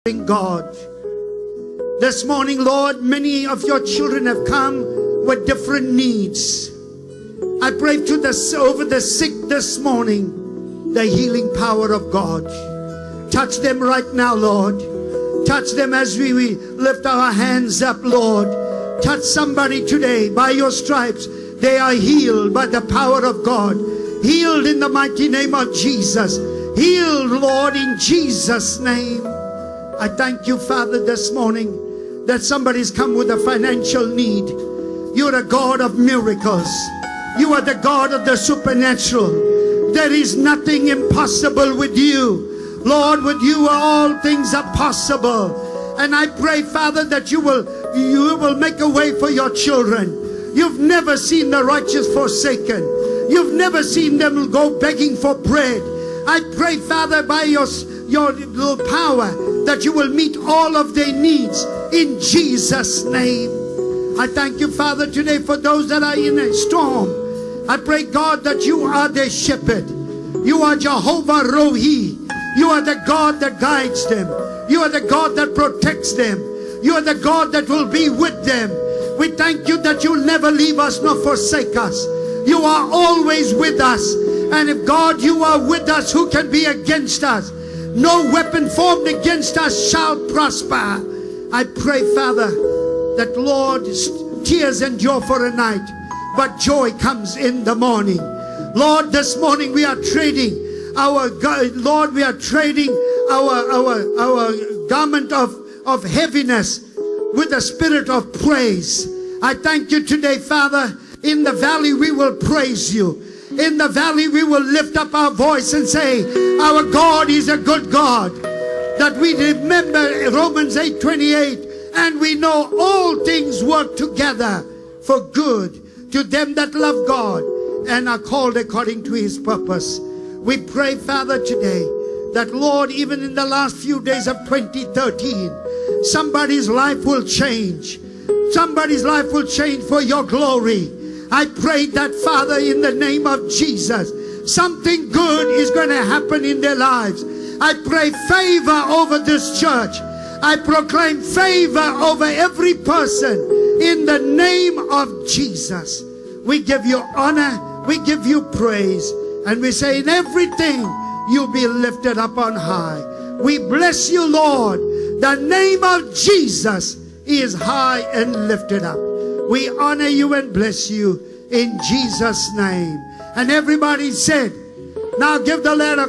God. This morning, Lord, many of your children have come with different needs. I pray over the sick this morning, the healing power of God. Touch them right now, Lord. Touch them as we lift our hands up, Lord. Touch somebody today. By your stripes, they are healed by the power of God. Healed in the mighty name of Jesus. Healed, Lord, in Jesus' name. I thank you, Father, this morning that somebody's come with a financial need. You're a God of miracles. You are the God of the supernatural. There is nothing impossible with you. Lord, with you all things are possible. And I pray, Father, that you will make a way for your children. You've never seen the righteous forsaken. You've never seen them go begging for bread. I pray, Father, by your little power, that you will meet all of their needs in Jesus' name. I thank you, Father, today for those that are in a storm. I pray, God, that you are their shepherd. You are Jehovah Rohi. You are the God that guides them. You are the God that protects them. You are the God that will be with them. We thank you that you'll never leave us nor forsake us. You are always with us. And if, God, you are with us, who can be against us? No weapon formed against us shall prosper. I pray, Father, that, Lord, tears endure for a night, but joy comes in the morning. Lord, this morning we are trading our garment of heaviness with a spirit of praise. I thank you today, Father. In the valley we will praise you. In the valley we will lift up our voice and say, our God is a good God. That we remember Romans 8:28, and we know all things work together for good to them that love God and are called according to his purpose. We pray, Father, today that, Lord, even in the last few days of 2013, somebody's life will change. Somebody's life will change for your glory. I pray that, Father, in the name of Jesus, something good is going to happen in their lives. I pray favor over this church. I proclaim favor over every person in the name of Jesus. We give you honor, we give you praise, and we say in everything you'll be lifted up on high. We bless you, Lord. The name of Jesus is high and lifted up. We honor you and bless you in Jesus' name. And everybody said, now give the letter.